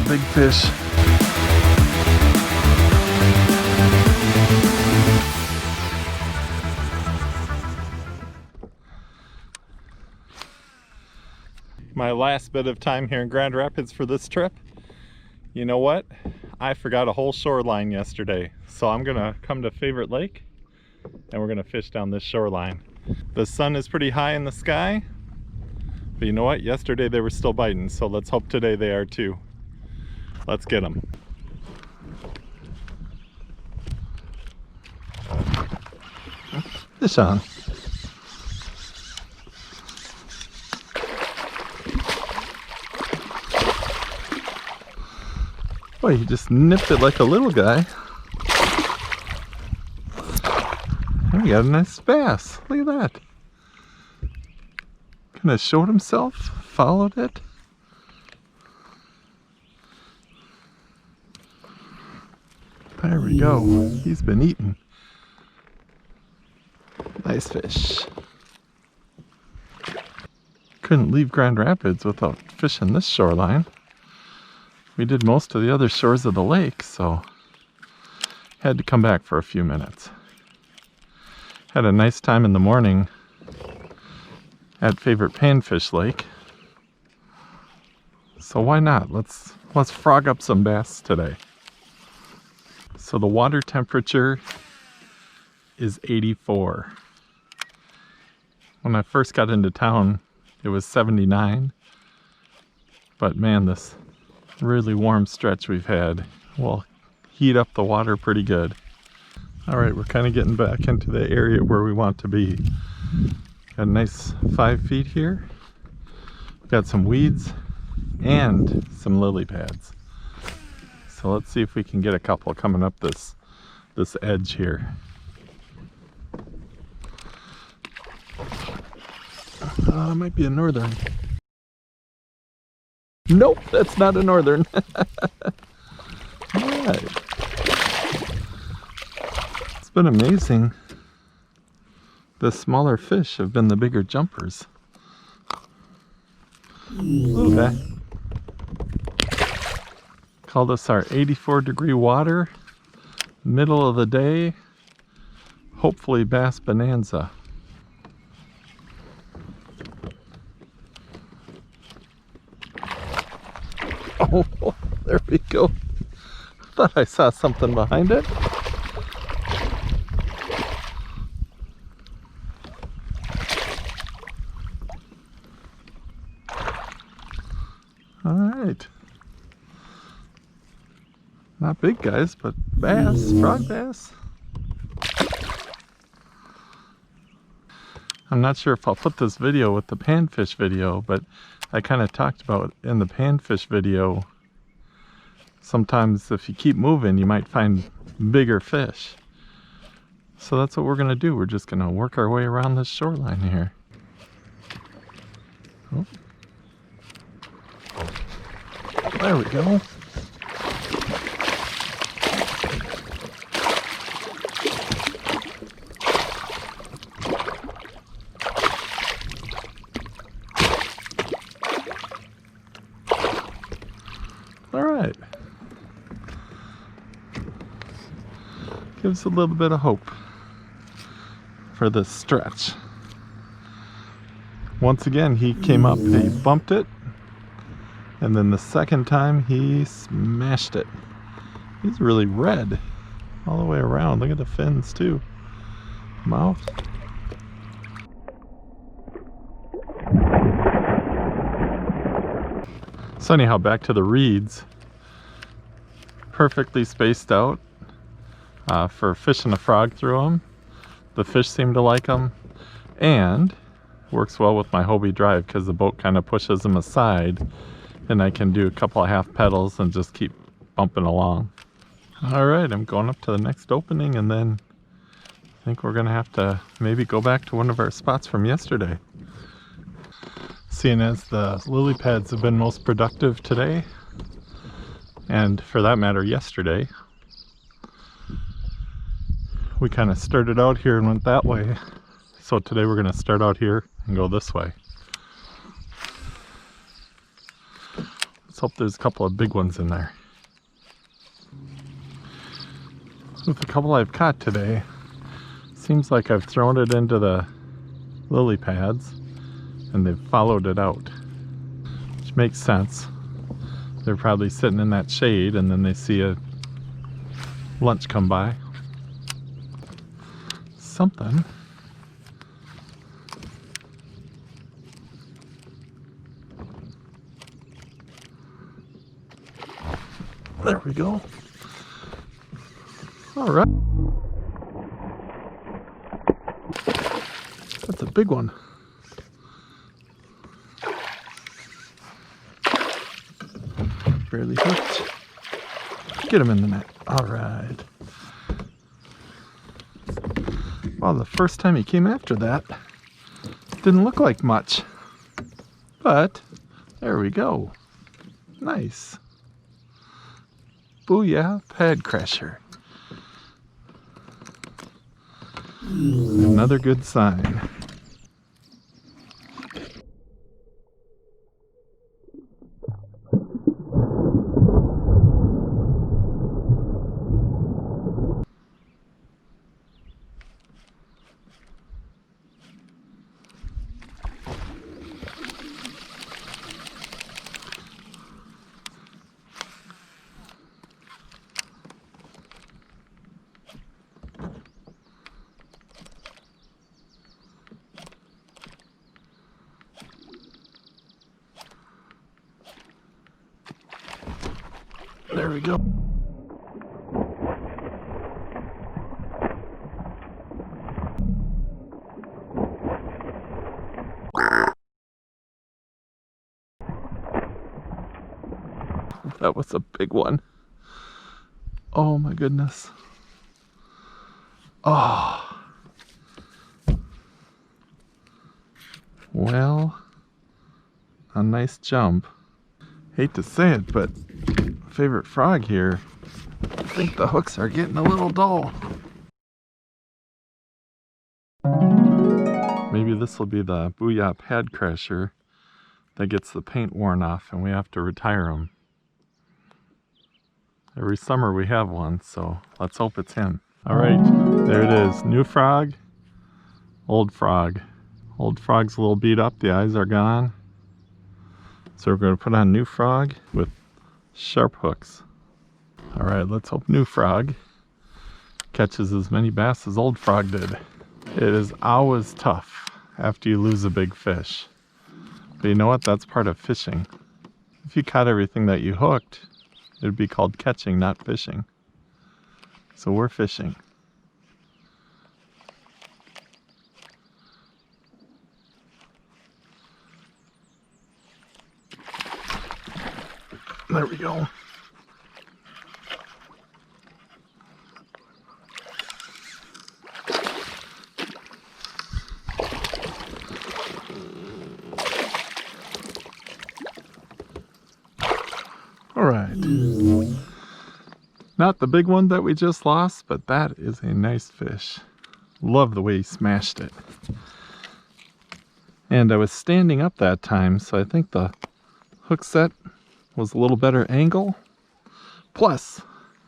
big fish. My last bit of time here in Grand Rapids for this trip. You know what? I forgot a whole shoreline yesterday. So I'm gonna come to Favorite Lake and we're gonna fish down this shoreline. The sun is pretty high in the sky, but you know what? Yesterday they were still biting, so let's hope today they are too. Let's get them. Fish on. Boy, he just nipped it like a little guy. And we got a nice bass. Look at that. Kind of showed himself, followed it. There we go. He's been eaten. Nice fish. Couldn't leave Grand Rapids without fishing this shoreline. We did most of the other shores of the lake, so had to come back for a few minutes. Had a nice time in the morning at Favorite Panfish Lake. So why not? Let's frog up some bass today. So the water temperature is 84. When I first got into town, it was 79. But man, this really warm stretch we've had will heat up the water pretty good. All right, we're kind of getting back into the area where we want to be. Got a nice 5 feet here. Got some weeds and some lily pads. So let's see if we can get a couple coming up this edge here. Might be a northern. Nope, that's not a northern. All right. It's been amazing. The smaller fish have been the bigger jumpers. Okay. Call this our 84-degree water, middle of the day, hopefully bass bonanza. Oh, there we go. Thought I saw something behind it. All right. Not big guys, but bass, frog bass. I'm not sure if I'll put this video with the panfish video, but I kind of talked about in the panfish video, sometimes if you keep moving, you might find bigger fish. So that's what we're going to do. We're just going to work our way around this shoreline here. Oh. There we go. All right. Gives a little bit of hope for this stretch. Once again, he came up, he bumped it, and then the second time he smashed it. He's really red all the way around. Look at the fins too. Mouth. So anyhow, back to the reeds. Perfectly spaced out for fishing a frog through them. The fish seem to like them, and works well with my Hobie drive because the boat kind of pushes them aside, and I can do a couple of half pedals and just keep bumping along. All right, I'm going up to the next opening, and then I think we're gonna have to maybe go back to one of our spots from yesterday. Seeing as the lily pads have been most productive today, and for that matter yesterday, we kind of started out here and went that way. So today we're going to start out here and go this way. Let's hope there's a couple of big ones in there. With a couple I've caught today, seems like I've thrown it into the lily pads and they've followed it out, which makes sense. They're probably sitting in that shade and then they see a lunch come by. Something. There we go. All right. That's a big one. Barely hooked. Get him in the net. All right. Wow, the first time he came after that, didn't look like much. But, there we go. Nice. Booyah, pad crasher. Another good sign. There we go. That was a big one. Oh my goodness. Oh. Well, a nice jump. Hate to say it, but favorite frog here, I think the hooks are getting a little dull. Maybe this will be the Booyah pad crasher that gets the paint worn off and we have to retire them. Every summer we have one, so let's hope it's him. All right, there it is. New frog, old frog. Old frog's a little beat up, the eyes are gone. So we're going to put on new frog with sharp hooks. All right, let's hope new frog catches as many bass as old frog did. It is always tough after you lose a big fish. But you know what? That's part of fishing. If you caught everything that you hooked, it would be called catching, not fishing. So we're fishing. There we go. All right. Not the big one that we just lost, but that is a nice fish. Love the way he smashed it. And I was standing up that time, so I think the hook set was a little better angle. Plus,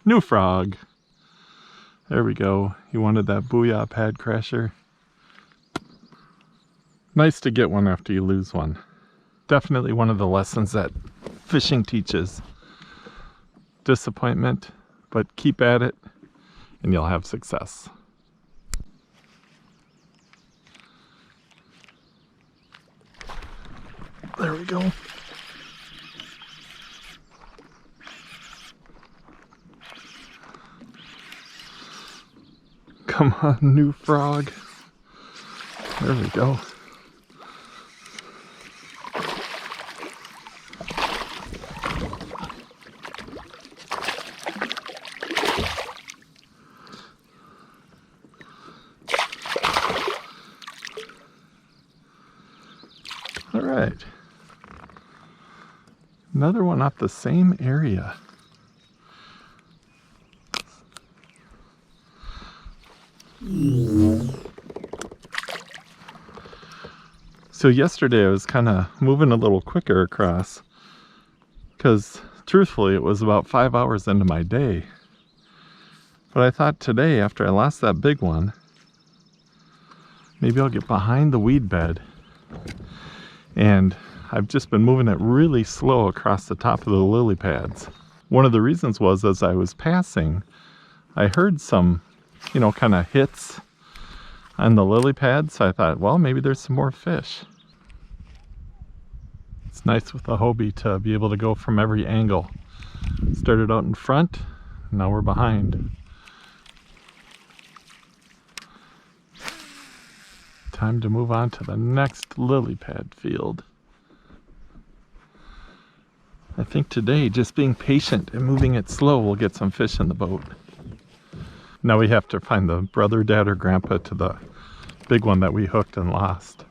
new frog. There we go. He wanted that Booyah pad crasher. Nice to get one after you lose one. Definitely one of the lessons that fishing teaches. Disappointment, but keep at it and you'll have success. There we go. Come on, new frog. There we go. All right. Another one off the same area. So yesterday I was kind of moving a little quicker across, because truthfully it was about 5 hours into my day. But I thought today, after I lost that big one, maybe I'll get behind the weed bed. And I've just been moving it really slow across the top of the lily pads. One of the reasons was, as I was passing, I heard some, kind of hits on the lily pads. So I thought, well, maybe there's some more fish. It's nice with the Hobie to be able to go from every angle. Started out in front, now we're behind. Time to move on to the next lily pad field. I think today, just being patient and moving it slow will get some fish in the boat. Now we have to find the brother, dad, or grandpa to the big one that we hooked and lost.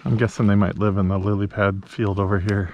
I'm guessing they might live in the lily pad field over here.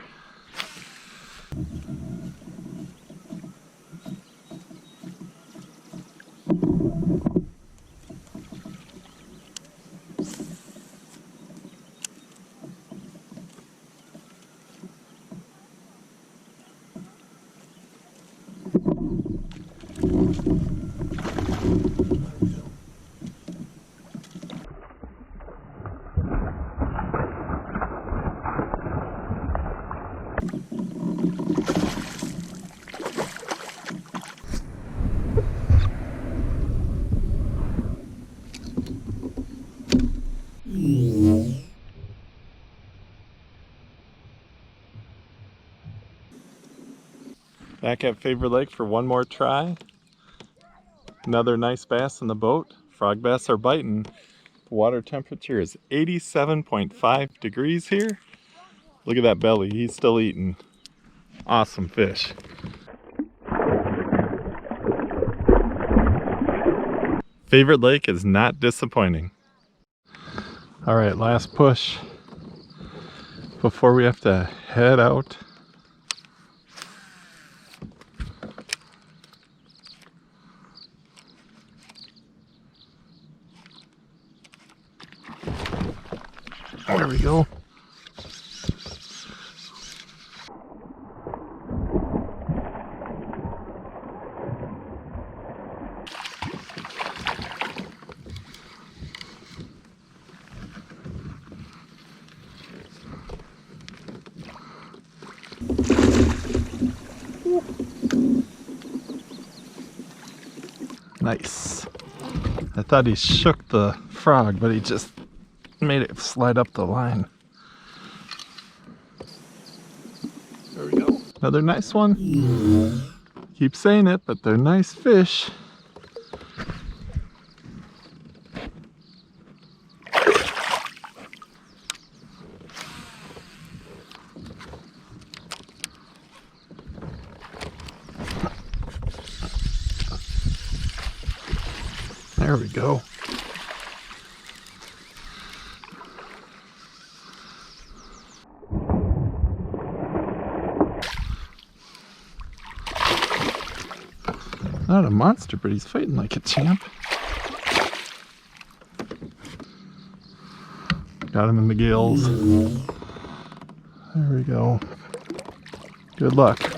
Back at Favorite Lake for one more try. Another nice bass in the boat. Frog bass are biting. The water temperature is 87.5 degrees here. Look at that belly, he's still eating. Awesome fish. Favorite Lake is not disappointing. All right, last push before we have to head out. There we go. Nice. I thought he shook the frog, but he just made it slide up the line. There we go. Another nice one. Keep saying it, but they're nice fish. There we go. Not a monster, but he's fighting like a champ. Got him in the gills. There we go. Good luck.